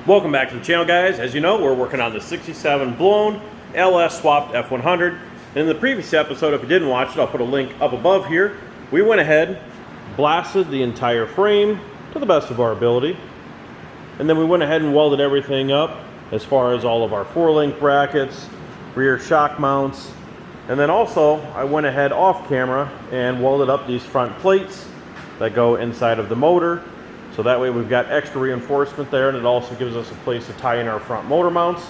Welcome back to the channel, guys. As you know, we're working on the 67 blown LS swapped F100. In the previous episode, if you didn't watch it, I'll put a link up above here. We went ahead, blasted the entire frame to the best of our ability, and then we went ahead and welded everything up as far as all of our 4-link brackets, rear shock mounts, and then also I went ahead off camera and welded up these front plates that go inside of the motor. So that way we've got extra reinforcement there, and it also gives us a place to tie in our front motor mounts.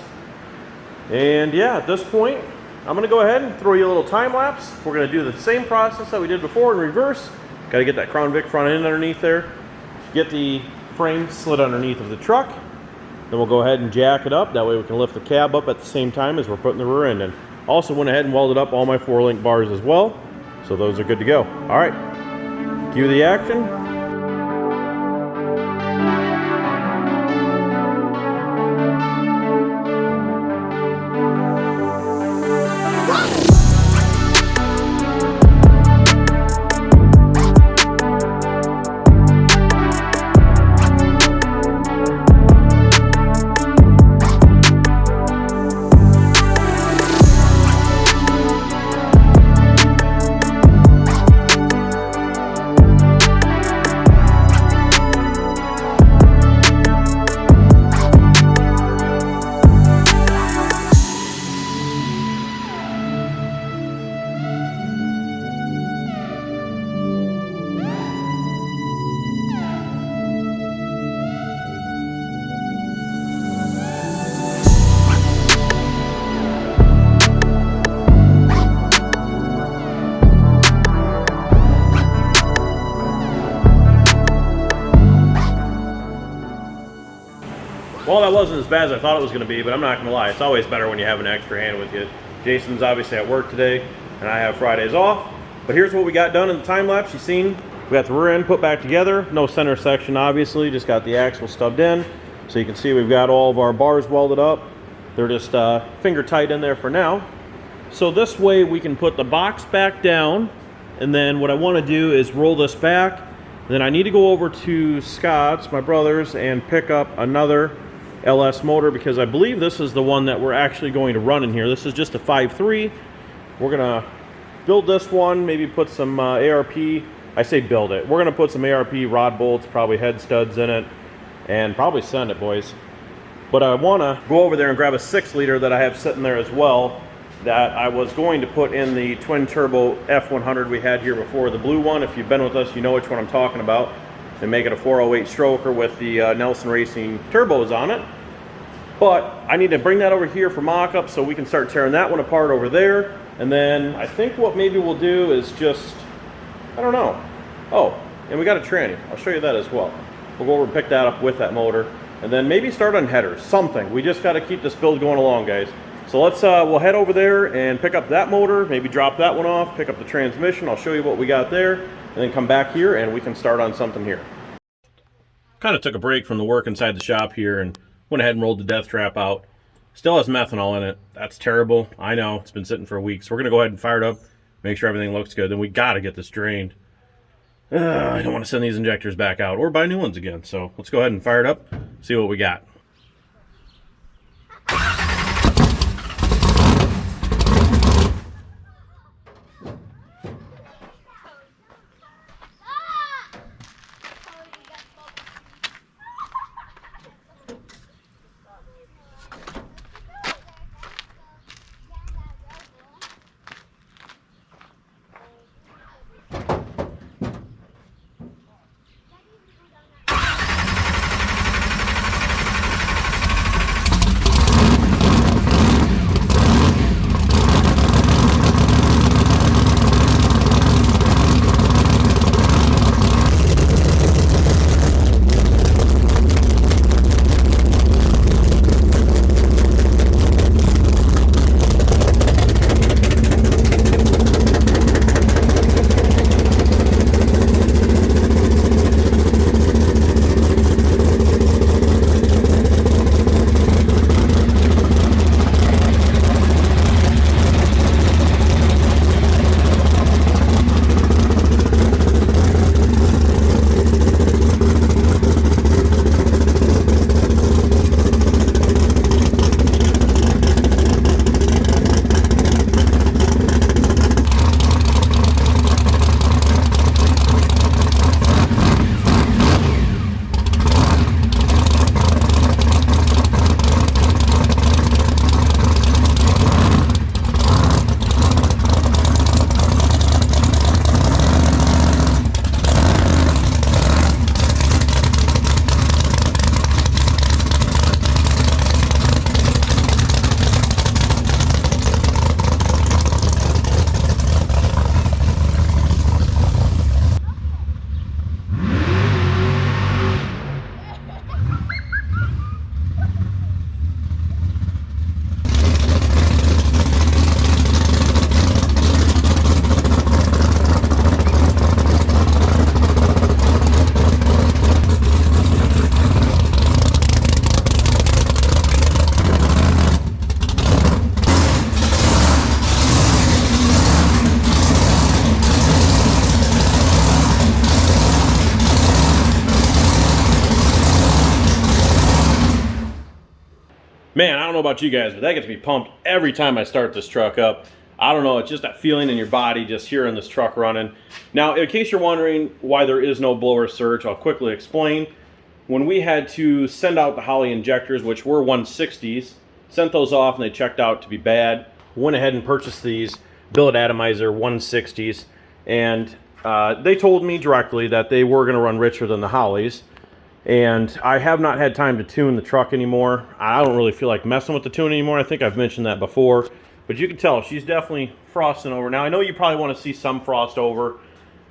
And yeah, at this point, I'm gonna go ahead and throw you a little time lapse. We're gonna do the same process that we did before in reverse. Got to get that Crown Vic front end underneath there, get the frame slid underneath of the truck. Then we'll go ahead and jack it up. That way we can lift the cab up at the same time as we're putting the rear end in. Also went ahead and welded up all my 4-link bars as well. So those are good to go. All right, cue the action. Well, that wasn't as bad as I thought it was going to be, but I'm not going to lie. It's always better when you have an extra hand with you. Jason's obviously at work today, and I have Fridays off. But here's what we got done in the time lapse. You've seen we got the rear end put back together. No center section, obviously. Just got the axle stubbed in. So you can see we've got all of our bars welded up. They're just finger tight in there for now. So this way we can put the box back down. And then what I want to do is roll this back. Then I need to go over to Scott's, my brother's, and pick up another LS motor, because I believe this is the one that we're actually going to run in here. This is just a 5.3. We're gonna build this one, maybe put some ARP, I say build it. We're gonna put some ARP rod bolts, probably head studs in it, and probably send it, boys. But I wanna go over there and grab a 6-liter that I have sitting there as well, that I was going to put in the twin turbo F100 we had here before, the blue one. If you've been with us, you know which one I'm talking about. And make it a 408 stroker with the Nelson Racing turbos on it. But I need to bring that over here for mock-up so we can start tearing that one apart over there. And then I think what maybe we'll do is just, I don't know. Oh, and we got a tranny. I'll show you that as well. We'll go over and pick that up with that motor. And then maybe start on headers, something. We just got to keep this build going along, guys. So let's, we'll head over there and pick up that motor, maybe drop that one off, pick up the transmission. I'll show you what we got there. And then come back here and we can start on something here. Kind of took a break from the work inside the shop here and went ahead and rolled the death trap out. Still has methanol in it. That's terrible. I know, it's been sitting for a week. So we're going to go ahead and fire it up, make sure everything looks good. Then we got to get this drained. I don't want to send these injectors back out or buy new ones again. So let's go ahead and fire it up, see what we got. Man, I don't know about you guys, but that gets me pumped every time I start this truck up. I don't know, it's just that feeling in your body just hearing this truck running. Now, in case you're wondering why there is no blower surge, I'll quickly explain. When we had to send out the Holley injectors, which were 160s, sent those off and they checked out to be bad, went ahead and purchased these billet atomizer 160s, and they told me directly that they were going to run richer than the Holleys. And I have not had time to tune the truck anymore. I don't really feel like messing with the tune anymore. I think I've mentioned that before. But you can tell she's definitely frosting over. Now, I know you probably want to see some frost over,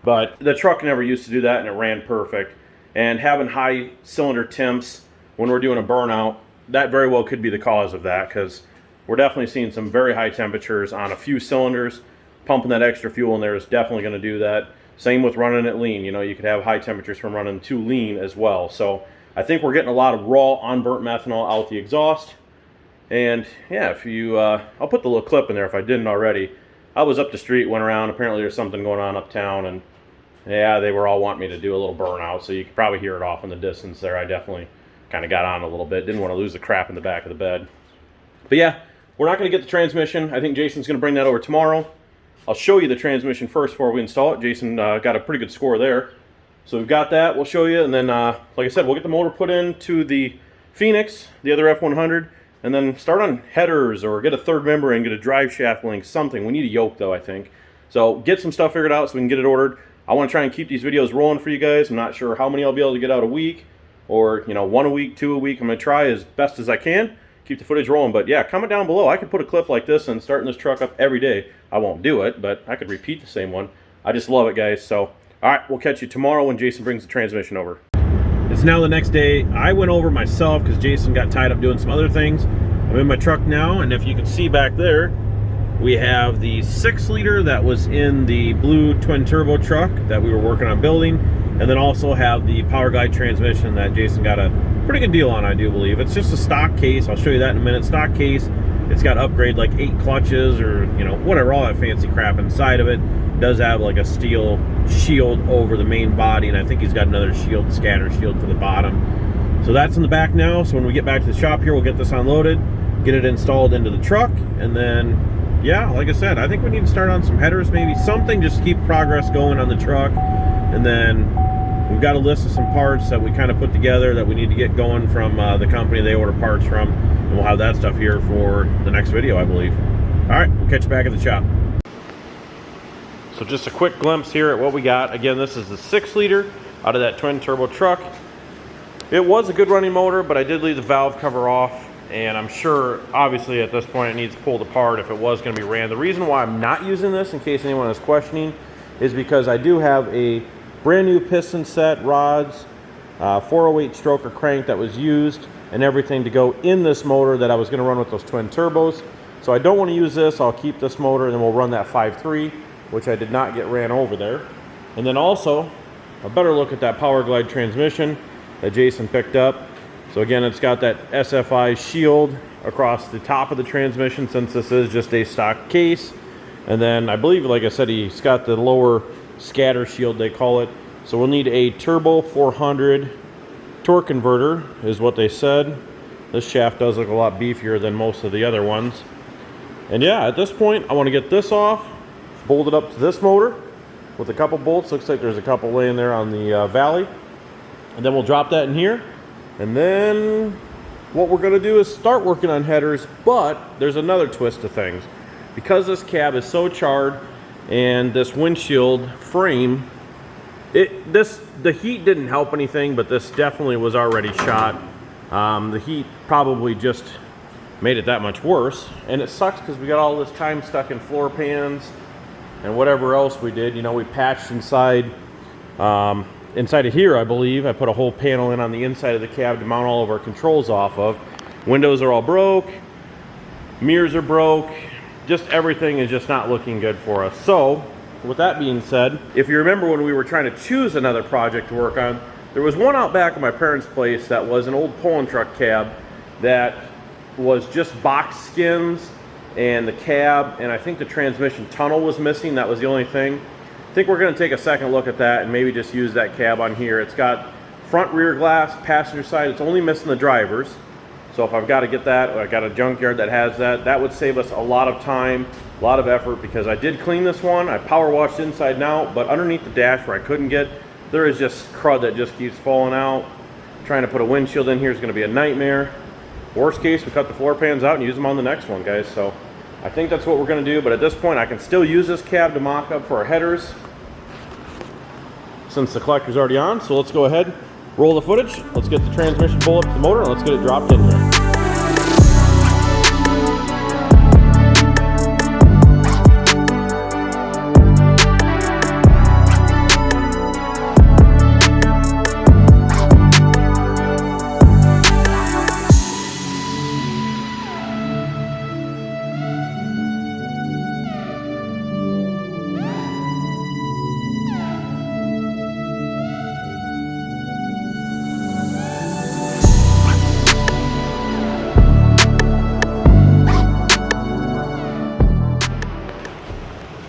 but the truck never used to do that, and it ran perfect. And having high cylinder temps when we're doing a burnout, that very well could be the cause of that, because we're definitely seeing some very high temperatures on a few cylinders. Pumping that extra fuel in there is definitely going to do that. Same with running it lean. You know, you could have high temperatures from running too lean as well. So I think we're getting a lot of raw unburnt methanol out the exhaust. And yeah, if you, I'll put the little clip in there if I didn't already. I was up the street, went around. Apparently there's something going on uptown, and yeah, they were all wanting me to do a little burnout. So you could probably hear it off in the distance there. I definitely kind of got on a little bit. Didn't want to lose the crap in the back of the bed. But yeah, we're not going to get the transmission. I think Jason's going to bring that over tomorrow. I'll show you the transmission first before we install it. Jason got a pretty good score there. So we've got that. We'll show you. And then, like I said, we'll get the motor put into the Phoenix, the other F100, and then start on headers or get a third member and get a drive shaft link, something. We need a yoke, though, I think. So get some stuff figured out so we can get it ordered. I want to try and keep these videos rolling for you guys. I'm not sure how many I'll be able to get out a week or, you know, 1 a week, 2 a week. I'm going to try as best as I can. Keep the footage rolling. But yeah, comment down below. I could put a clip like this and starting this truck up every day. I won't do it, but I could repeat the same one. I just love it, guys. So, all right, we'll catch you tomorrow when Jason brings the transmission over. It's now the next day. I went over myself because Jason got tied up doing some other things. I'm in my truck now, and if you can see back there, we have the 6-liter that was in the blue twin turbo truck that we were working on building, and then also have the Power Glide transmission that Jason got a pretty good deal on, I do believe. It's just a stock case. I'll show you that in a minute. Stock case. It's got upgrade like 8 clutches or, you know, whatever, all that fancy crap inside of it. It does have like a steel shield over the main body, and I think he's got another shield, scatter shield for the bottom. So that's in the back now. So when we get back to the shop here, we'll get this unloaded, get it installed into the truck, and then, yeah, like I said, I think we need to start on some headers, maybe something, just to keep progress going on the truck. And then we've got a list of some parts that we kind of put together that we need to get going from the company they order parts from. And we'll have that stuff here for the next video, I believe. All right, we'll catch you back at the shop. So just a quick glimpse here at what we got. Again, this is the 6-liter out of that twin turbo truck. It was a good running motor, but I did leave the valve cover off. And I'm sure, obviously, at this point, it needs pulled apart if it was going to be ran. The reason why I'm not using this, in case anyone is questioning, is because I do have a brand new piston set, rods, 408 stroker crank that was used, and everything to go in this motor that I was going to run with those twin turbos. So I don't want to use this. I'll keep this motor, and then we'll run that 5.3, which I did not get ran over there. And then also, a better look at that Power Glide transmission that Jason picked up. So again, it's got that SFI shield across the top of the transmission, since this is just a stock case. And then I believe, like I said, he's got the lower scatter shield, they call it. So we'll need a turbo 400 torque converter, is what they said. This shaft does look a lot beefier than most of the other ones. And yeah, at this point, I want to get this off, bolt it up to this motor with a couple bolts. Looks like there's a couple laying there on the valley. And then we'll drop that in here. And then what we're going to do is start working on headers, but there's another twist to things. Because this cab is so charred and this windshield frame, the heat didn't help anything, but this definitely was already shot. The heat probably just made it that much worse. And it sucks because we got all this time stuck in floor pans and whatever else we did. You know, we patched inside inside of here, I believe. I put a whole panel in on the inside of the cab to mount all of our controls off of. Windows are all broke. Mirrors are broke. Just everything is just not looking good for us. So, with that being said, if you remember when we were trying to choose another project to work on, there was one out back of my parents' place that was an old pulling truck cab that was just box skins and the cab, and I think the transmission tunnel was missing. That was the only thing. I think we're going to take a second look at that and maybe just use that cab on here. It's got front rear glass, passenger side. It's only missing the drivers. So if I've got to get that, or I got a junkyard that has that, that would save us a lot of time, a lot of effort, because I did clean this one. I power washed inside and out, but underneath the dash where I couldn't get, there is just crud that just keeps falling out. Trying to put a windshield in here is going to be a nightmare. Worst case, we cut the floor pans out and use them on the next one, guys. So I think that's what we're going to do, but at this point I can still use this cab to mock up for our headers since the collector's already on. So let's go ahead, roll the footage, let's get the transmission pull up to the motor, and let's get it dropped in there.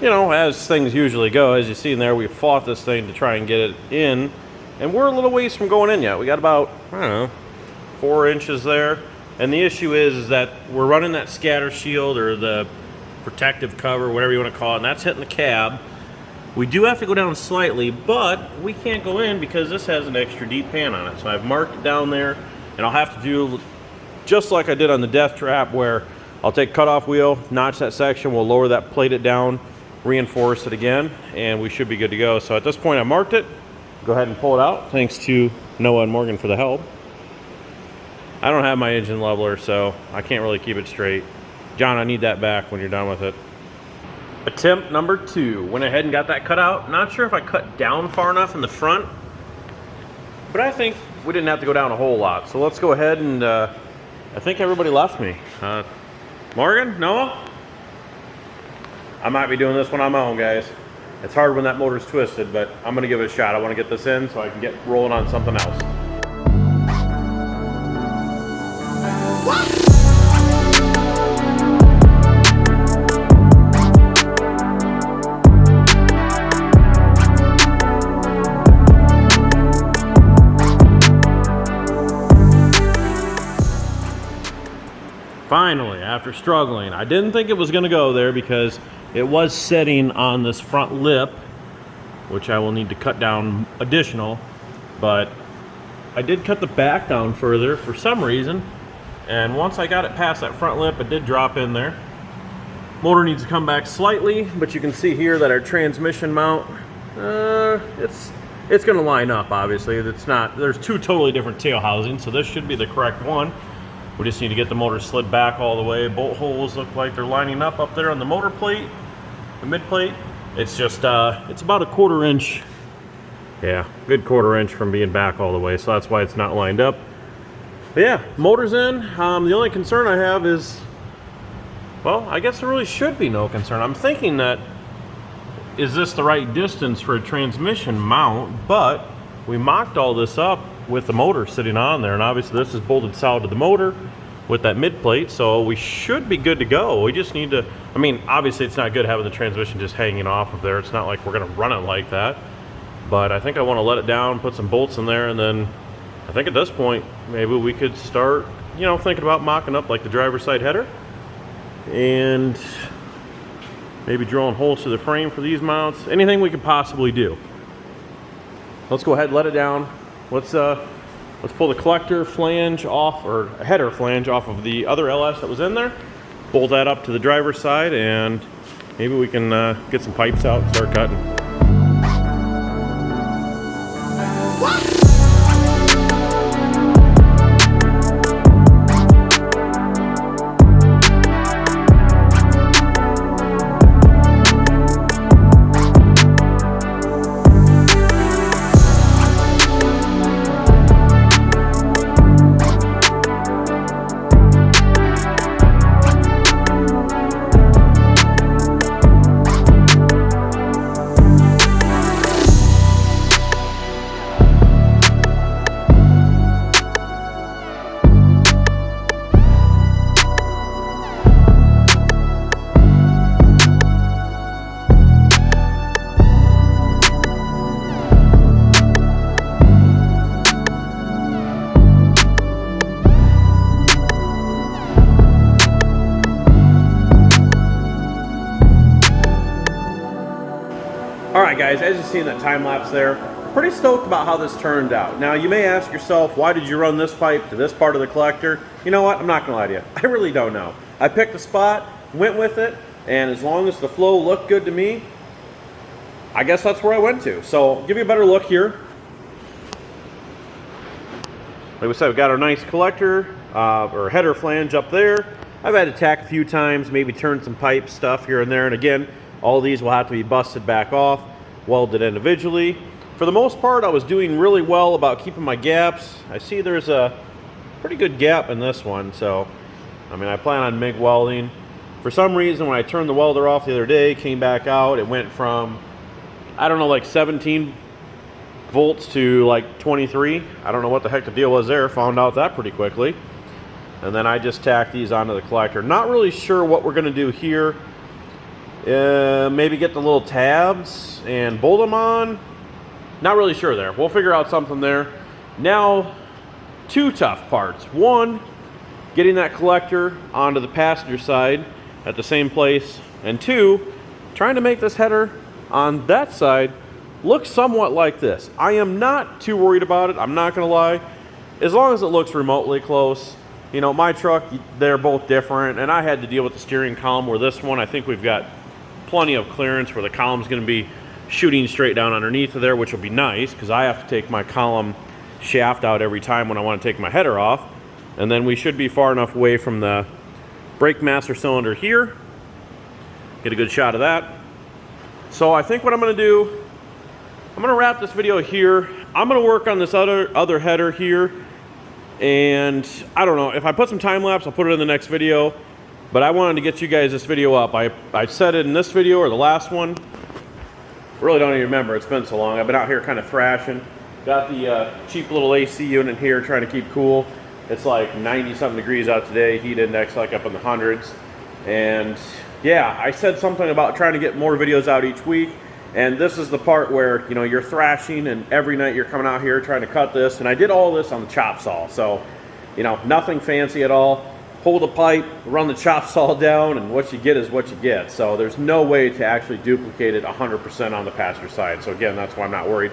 You know, as things usually go, as you see in there, we fought this thing to try and get it in, and we're a little ways from going in yet. We got about, I don't know, 4 inches there, and the issue is that we're running that scatter shield or the protective cover, whatever you want to call it, and that's hitting the cab. We do have to go down slightly, but we can't go in because this has an extra deep pan on it. So I've marked it down there, and I'll have to do just like I did on the death trap, where I'll take cutoff wheel, notch that section, we'll lower that, plate it down, reinforce it again, and we should be good to go. So at this point I marked it. Go ahead and pull it out. Thanks to Noah and Morgan for the help. I don't have my engine leveler, so I can't really keep it straight. John, I need that back when you're done with it. Attempt number 2. Went ahead and got that cut out. Not sure if I cut down far enough in the front, but I think we didn't have to go down a whole lot. So let's go ahead and I think everybody left me. Morgan? Noah? I might be doing this one on my own, guys. It's hard when that motor's twisted, but I'm gonna give it a shot. I wanna get this in so I can get rolling on something else. Finally, after struggling, I didn't think it was gonna go there because it was sitting on this front lip, which I will need to cut down additional, but I did cut the back down further for some reason, and once I got it past that front lip, it did drop in there. Motor needs to come back slightly, but you can see here that our transmission mount, it's gonna line up, obviously. It's not, there's 2 totally different tail housings, so this should be the correct one. We just need to get the motor slid back all the way. Bolt holes look like they're lining up there on the motor plate, the mid plate. It's just, it's about a 1/4 inch. Yeah, good 1/4 inch from being back all the way. So that's why it's not lined up. But yeah, motor's in. The only concern I have is, well, I guess there really should be no concern. I'm thinking that, is this the right distance for a transmission mount? But we mocked all this up with the motor sitting on there, and obviously this is bolted solid to the motor with that mid plate, so we should be good to go. We just need to, I mean, obviously it's not good having the transmission just hanging off of there. It's not like we're gonna run it like that, but I think I want to let it down, put some bolts in there, and then I think at this point maybe we could start, you know, thinking about mocking up like the driver's side header and maybe drilling holes to the frame for these mounts. Anything we could possibly do. Let's go ahead and let it down. Let's pull the collector flange off, or a header flange off of the other LS that was in there. Bolt that up to the driver's side, and maybe we can get some pipes out and start cutting. Alright guys, as you see in that time lapse there, pretty stoked about how this turned out. Now you may ask yourself, why did you run this pipe to this part of the collector? You know what, I'm not gonna lie to you, I really don't know. I picked a spot, went with it, and as long as the flow looked good to me, I guess that's where I went to. So give you a better look here. Like we said, we've got our nice collector or header flange up there. I've had to tack a few times, maybe turn some pipe stuff here and there, and again, all these will have to be busted back off, welded individually. For the most part, I was doing really well about keeping my gaps. I see there's a pretty good gap in this one, so I mean, I plan on MIG welding. For some reason, when I turned the welder off the other day, came back out, it went from, I don't know, like 17 volts to like 23. I don't know what the heck the deal was there. Found out that pretty quickly. And then I just tacked these onto the collector. Not really sure what we're going to do here. Maybe get the little tabs and bolt them on. Not really sure there. We'll figure out something there. Now, two tough parts. One, getting that collector onto the passenger side at the same place. And two, trying to make this header on that side look somewhat like this. I am not too worried about it. I'm not going to lie. As long as it looks remotely close. You know, my truck, they're both different. And I had to deal with the steering column, where this one, I think we've got plenty of clearance where the column's going to be shooting straight down underneath of there, which will be nice because I have to take my column shaft out every time when I want to take my header off. And then we should be far enough away from the brake master cylinder here. Get a good shot of that. So I think what I'm going to do, I'm going to wrap this video here. I'm going to work on this other header here. And I don't know, if I put some time lapse, I'll put it in the next video. But I wanted to get you guys this video up. I said it in this video or the last one. Really don't even remember, it's been so long. I've been out here kind of thrashing. Got the cheap little AC unit here trying to keep cool. It's like 90 something degrees out today. Heat index like up in the hundreds. And yeah, I said something about trying to get more videos out each week. And this is the part where, you know, you're thrashing and every night you're coming out here trying to cut this. And I did all this on the chop saw. So, you know, nothing fancy at all. Hold a pipe, run the chop saw down, and what you get is what you get. So there's no way to actually duplicate it 100% on the passenger side. So again, that's why I'm not worried.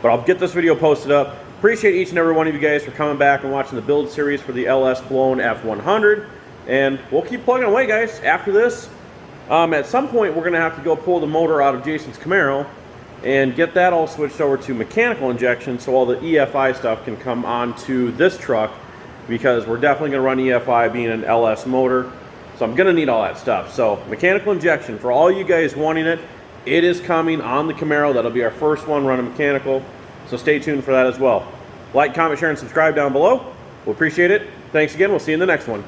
But I'll get this video posted up. Appreciate each and every one of you guys for coming back and watching the build series for the LS Blown F100. And we'll keep plugging away, guys. After this, at some point, we're going to have to go pull the motor out of Jason's Camaro and get that all switched over to mechanical injection so all the EFI stuff can come onto this truck, because we're definitely going to run EFI being an LS motor. So I'm going to need all that stuff. So mechanical injection, for all you guys wanting it, it is coming on the Camaro. That'll be our first one running mechanical. So stay tuned for that as well. Like, comment, share, and subscribe down below. We'll appreciate it. Thanks again. We'll see you in the next one.